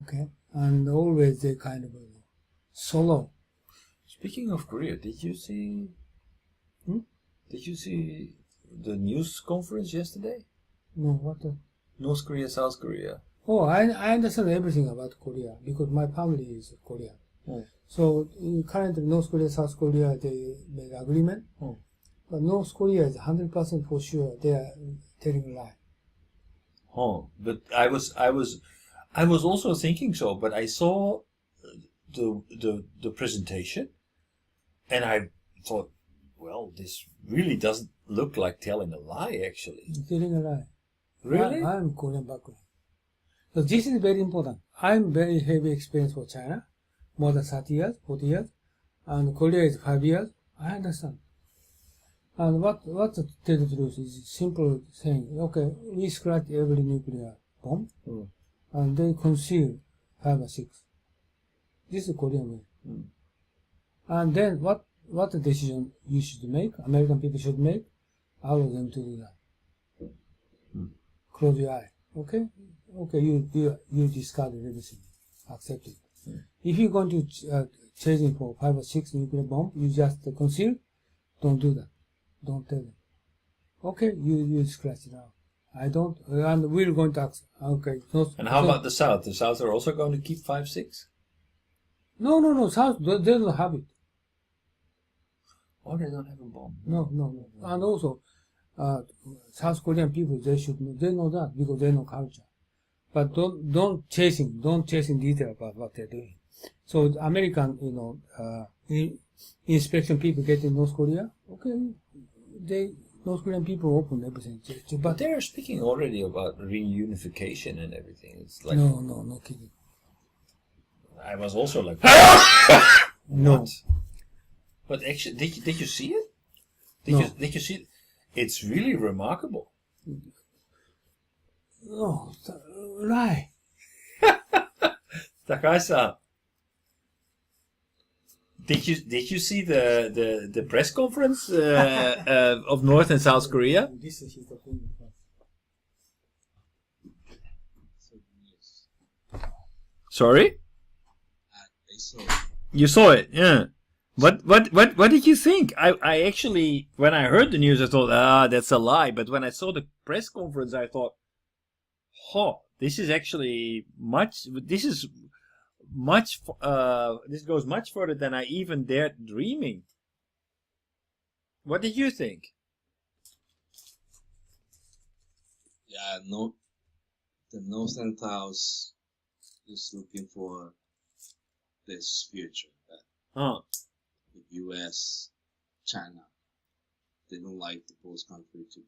Okay, and always they kind of solo. Speaking of Korea, did you see? Hmm? Did you see the news conference yesterday? No, what? North Korea, South Korea. Oh, I understand everything about Korea because my family is Korean. Oh. So currently North Korea, South Korea, they made agreement. Oh. But North Korea is 100% for sure they are telling a lie. Oh, but I was also thinking so, but I saw the presentation, and I thought, well, this really doesn't look like telling a lie, actually. Telling a lie. Really? I'm Korean background. So this is very important. I'm very heavy experience for China, more than 30 years, 40 years, and Korea is 5 years. I understand. And what to tell the truth is simple saying, okay, we scratch every nuclear bomb, and they conceal 5 or 6. This is Korean way. And then what the decision you should make, American people should make, allow them to do that. Close your eye. Okay? Okay, you discarded everything. Accept it. If you're going to chasing for 5 or 6 nuclear bombs, you just conceal, don't do that. Don't tell them. Okay, you scratch it out. I don't, and we're going to ask. Okay. And how about the South? The South are also going to keep 5, 6? No. South, they don't have it. Oh, they don't have a bomb. No. And also, South Korean people, they know that because they know culture. But don't chasing detail about what they're doing. So the American, inspection people get in North Korea. Okay, North Korean people open everything. But they're speaking already about reunification and everything. It's like no kidding. I was also like, no. What? But actually, did you see it? Did you see it? It's really remarkable. No, lie. Takai-san, did you see the press conference of North and South Korea? This is his opinion. Sorry? I saw it. You saw it, yeah. What did you think? I actually, when I heard the news, I thought, that's a lie. But when I saw the press conference, I thought, this is actually this goes much further than I even dared dreaming. What did you think? Yeah, the North and South is looking for this future. The U.S., China, they don't like the both countries to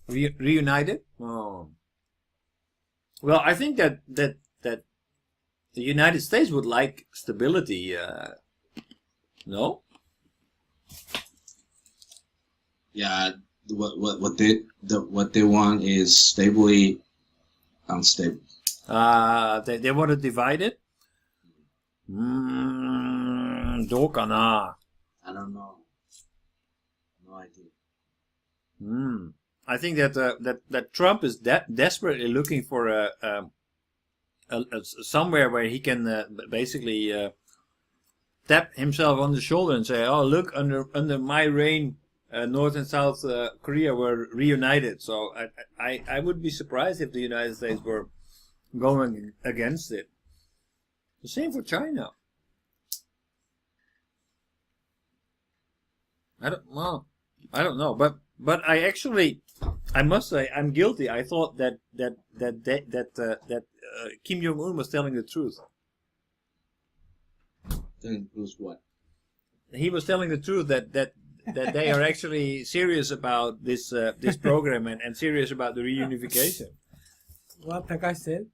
be reunited. Oh. Well, I think that the United States would like stability. No. Yeah, what they want is stably unstable. They want to divide it. どうかな? I don't know. No idea. I think that Trump is desperately looking for a somewhere where he can basically tap himself on the shoulder and say, "Oh, look, under my reign, North and South Korea were reunited." So I would be surprised if the United States were going against it. The same for China. I don't know, but I must say I'm guilty. I thought that Kim Jong-un was telling the truth. Then it was what? He was telling the truth that they are actually serious about this program and serious about the reunification. What Takashi said?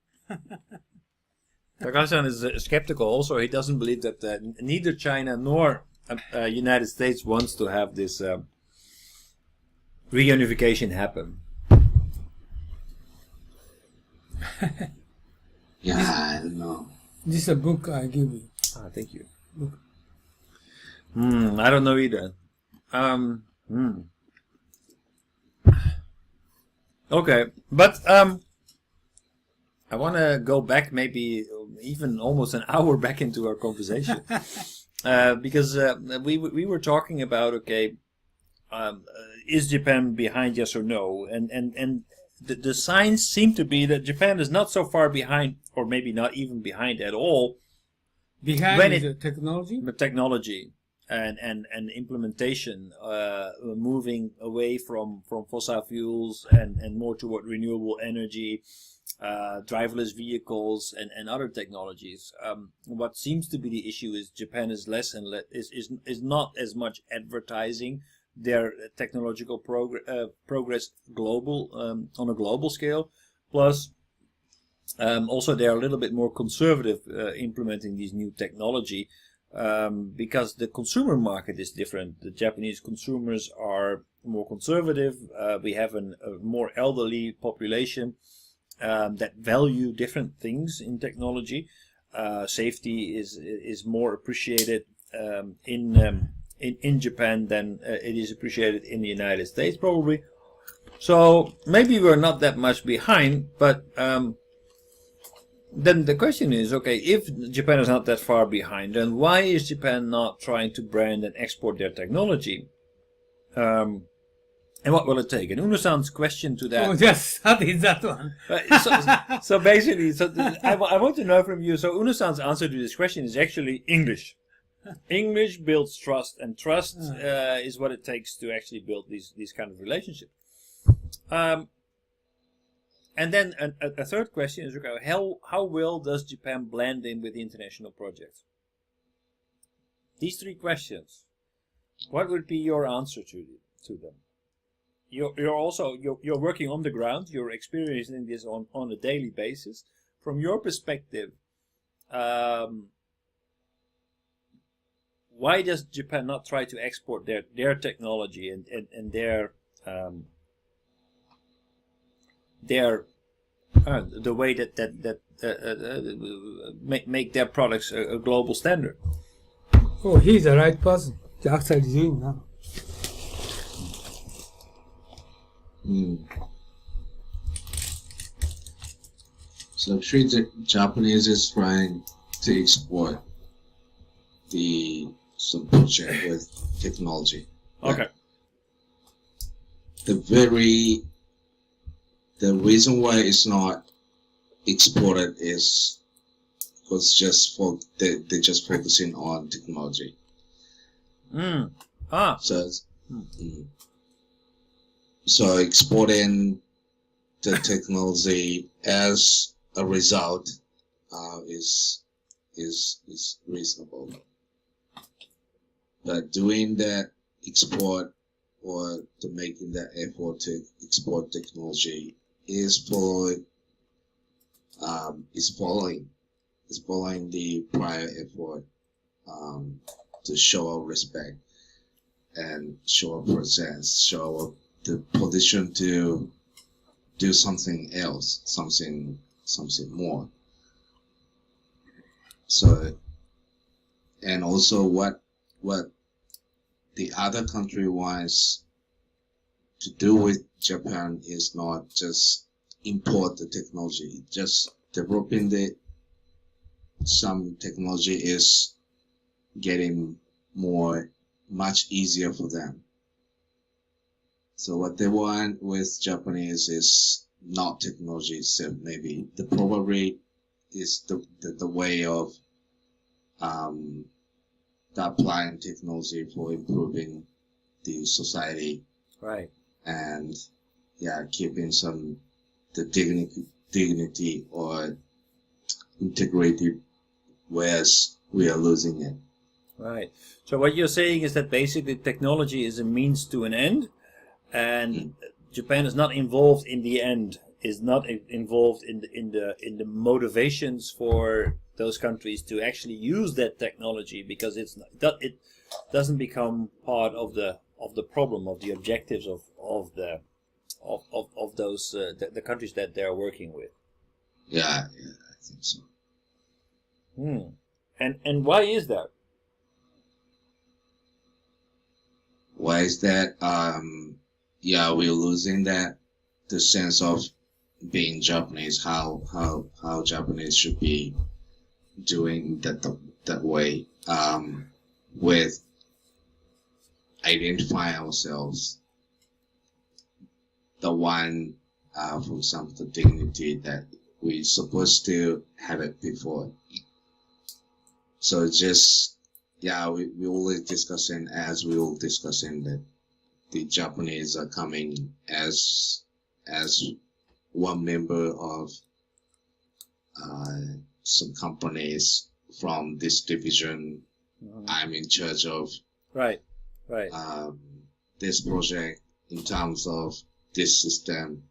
Takashi is skeptical. Also, he doesn't believe that neither China nor United States wants to have this reunification happen. Yeah, I don't know. This is a book I give you. Thank you. Book. I don't know either. Okay, but I want to go back maybe even almost an hour back into our conversation. Because we were talking about, okay, is Japan behind, yes or no? And the signs seem to be that Japan is not so far behind, or maybe not even behind at all, Behind when the technology? the technology and implementation, moving away from fossil fuels and more toward renewable energy, driverless vehicles and other technologies. What seems to be the issue is Japan is less and is not as much advertising their technological progress on a global scale. Plus, also they are a little bit more conservative implementing these new technology, because the consumer market is different. The Japanese consumers are more conservative. We have a more elderly population that value different things in technology. Safety is more appreciated in Japan than it is appreciated in the United States, probably. So maybe we're not that much behind, but then the question is, okay, if Japan is not that far behind, then why is Japan not trying to brand and export their technology? And what will it take? And Uno-san's question to that. Oh, yes, that is that one. So basically, I want to know from you. So Uno-san's answer to this question is actually English. English builds trust, and trust is what it takes to actually build these kind of relationships. And then a third question is, okay, how well does Japan blend in with the international projects? These three questions, what would be your answer to them? You're working on the ground. You're experiencing this on a daily basis. From your perspective, why does Japan not try to export their technology and the way that make their products a global standard? Oh, he's the right person to actually doing now. So actually, the Japanese is trying to export some project with technology. Okay. The reason why it's not exported is because they're just focusing on technology. So exporting the technology as a result is reasonable. But doing that export or making that effort to export technology is following the prior effort to show our respect and show our presence, show the position to do something else, something more. So, and also what the other country wants to do with Japan is not just import the technology, just developing some technology is getting much easier for them. So what they want with Japanese is not technology, so maybe probably is the way of applying technology for improving the society, right? And keeping the dignity or integrity, whereas we are losing it. Right. So what you're saying is that basically technology is a means to an end, and Japan is not involved in the end, is not involved in the motivations for those countries to actually use that technology, because it doesn't become part of the problem, of the objectives of those the countries that they're working with. Yeah, I think so. And why is that? Why is that? We're losing the sense of being Japanese, how Japanese should be doing that way, with identifying ourselves, the one, for example, the dignity that we supposed to have it before. So just, we always discussing, as we all discussing, that the Japanese are coming as one member of some companies from this division. I'm in charge of Right. this project in terms of this system.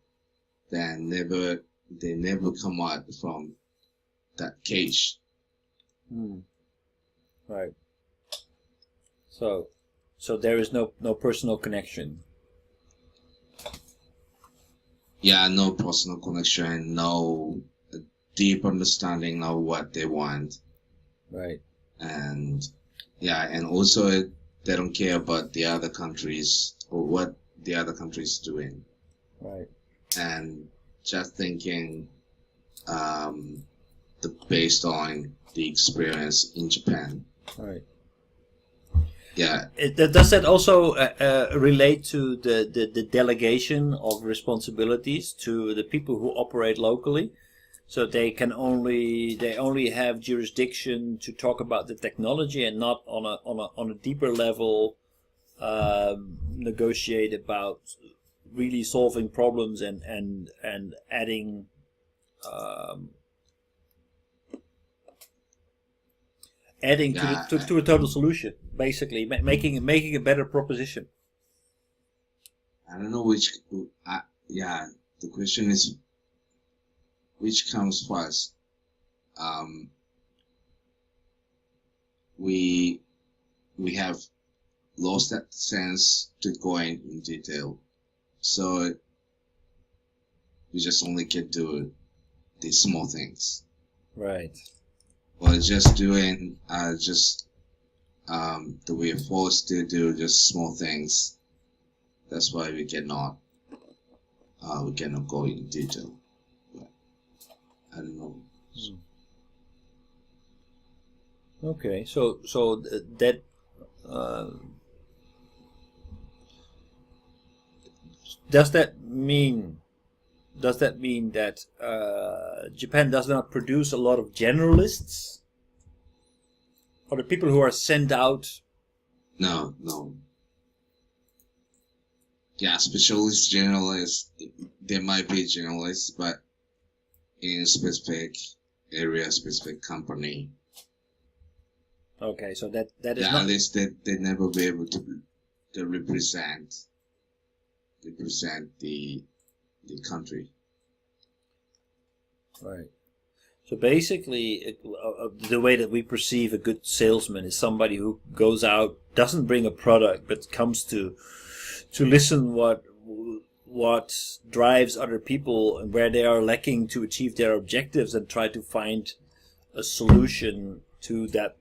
They never come out from that cage. Right. So there is no personal connection. No personal connection, no deep understanding of what they want. Right. And also they don't care about the other countries or what the other countries doing. Right. And just thinking, based on the experience in Japan. Right. Yeah. Does that also relate to the delegation of responsibilities to the people who operate locally? So they only have jurisdiction to talk about the technology and not on a deeper level negotiate about really solving problems and adding to a total solution, basically making a better proposition. I don't know which. The question is, which comes first? We have lost that sense to going in detail, so we just only can do the small things. Right. Or just doing the we are forced to do just small things. That's why we cannot go in detail. But I don't know. Okay, so that does that mean that Japan does not produce a lot of generalists, or the people who are sent out? No. Yeah, specialist journalists. There might be journalists, but in specific area, specific company. Okay, so that is at not. least they never be able to represent the country. Right. So basically, the way that we perceive a good salesman is somebody who goes out, doesn't bring a product, but comes to listen what drives other people and where they are lacking to achieve their objectives, and try to find a solution to that,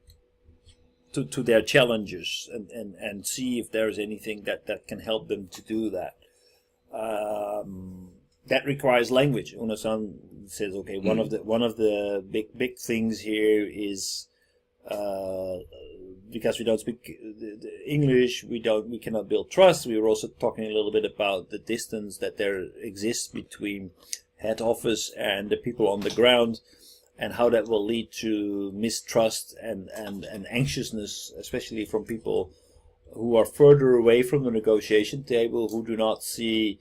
to their challenges, and see if there is anything that can help them to do that. That requires language. Una-san says, okay, one of the big things here is because we don't speak the English, we cannot build trust. We were also talking a little bit about the distance that there exists between head office and the people on the ground, and how that will lead to mistrust and anxiousness, especially from people who are further away from the negotiation table, who do not see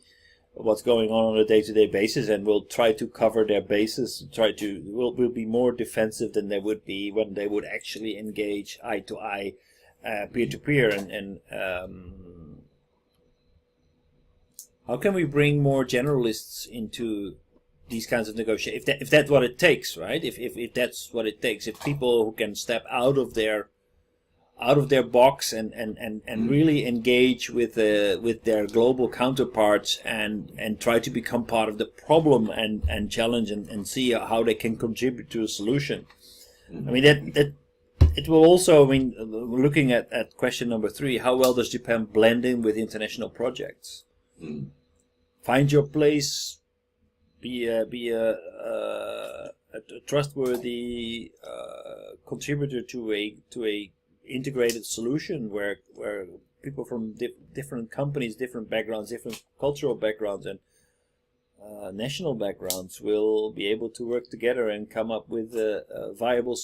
what's going on a day-to-day basis, and will try to cover their bases, will be more defensive than they would be when they would actually engage eye-to-eye, peer-to-peer. And how can we bring more generalists into these kinds of negotiations, if that's what it takes, right? If that's what it takes, if people who can step out of their box and really engage with their global counterparts and try to become part of the problem and challenge and see how they can contribute to a solution. I mean, that it will also, looking at question number 3, how well does Japan blend in with international projects? Find your place be a trustworthy contributor to a integrated solution where people from different companies, different backgrounds, different cultural backgrounds, and national backgrounds will be able to work together and come up with viable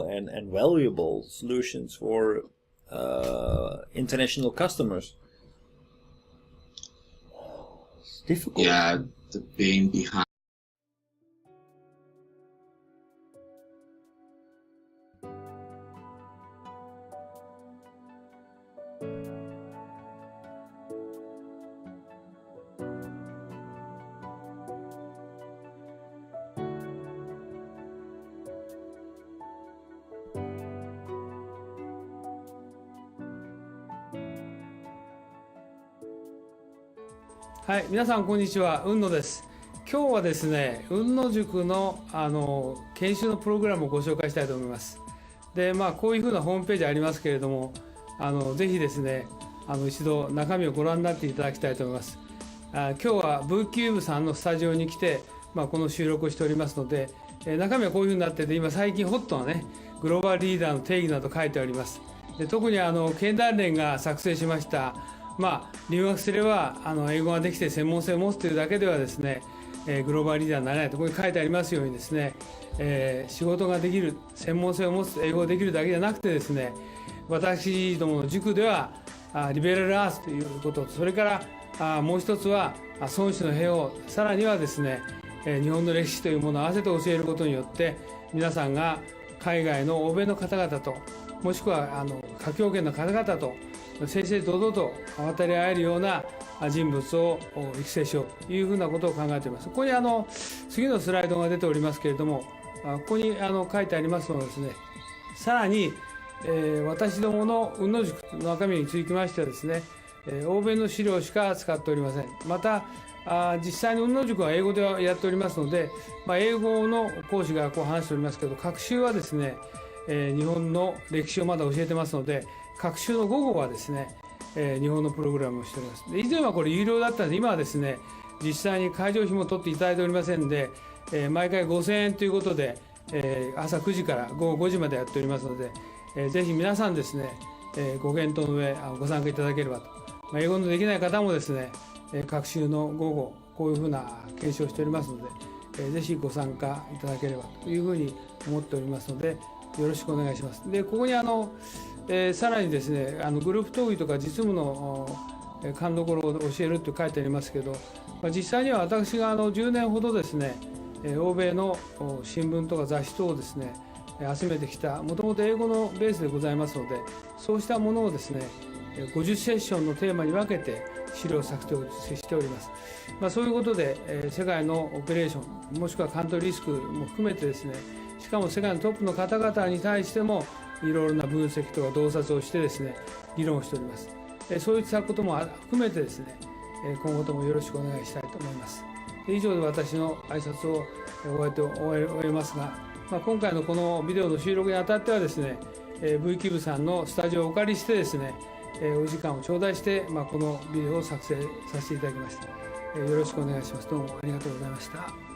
and valuable solutions for international customers. It's difficult. Yeah, the being behind.はい、皆さんこんにちは、雲野です。今日はですね、雲野塾の研修のプログラムをご紹介したいと思います。で、こういうふうなホームページありますけれども、ぜひですね、一度中身をご覧になっていただきたいと思います。今日はブーキューブさんのスタジオに来て、この収録をしておりますので、中身はこういうふうになってて、今最近ホットなね、グローバルリーダーの定義など書いてあります。で、特に経団連が作成しました留学すれば英語ができて専門性を持つというだけではですね、グローバルリーダーになれないとここに書いてありますようにですね、仕事ができる、専門性を持つ、英語ができるだけじゃなくてですね、私どもの塾ではリベラルアースということ、それからもう一つは孫子の兵法、さらにはですね、日本の歴史というものを合わせて教えることによって皆さんが海外の欧米の方々と、もしくは華僑圏の方々と正々堂々と渡り合えるような人物を育成しようというふうなことを考えています。ここに次のスライドが出ておりますけれども、ここに書いてありますのはですね、さらに、私どもの雲野塾の中身につきましてはですね、欧米の資料しか使っておりません。また実際に雲野塾は英語でやっておりますので、英語の講師がこう話しておりますけど、学習はですね、日本の歴史をまだ教えてますので、学習の午後はですね、日本のプログラムをしております。で、以前はこれ有料だったので、今はですね、実際に会場費も取っていただいておりませんで、毎回5000円ということで、朝9時から午後5時までやっておりますので、ぜひ皆さんですね、ご検討の上ご参加いただければと。英語のできない方もですね、学習の午後こういうふうな研修をしておりますので、ぜひご参加いただければというふうに思っておりますので、よろしくお願いします。で、ここにさらにですね、グループ討議とか実務の勘どころを教えると書いてありますけど、実際には私が10年ほどですね、欧米の新聞とか雑誌等をですね、集めてきた、もともと英語のベースでございますので、そうしたものをですね、50セッションのテーマに分けて資料作成をしております。そういうことで、世界のオペレーション、もしくはカントリーリスクも含めてですね、しかも世界のトップの方々に対してもいろいろな分析とか洞察をしてですね、議論をしております。そういったことも含めてですね、今後ともよろしくお願いしたいと思います。以上で私の挨拶を終えますが、今回のこのビデオの収録にあたってはですね、V キューブさんのスタジオをお借りしてですね、お時間を頂戴して、このビデオを作成させていただきました。よろしくお願いします。どうもありがとうございました。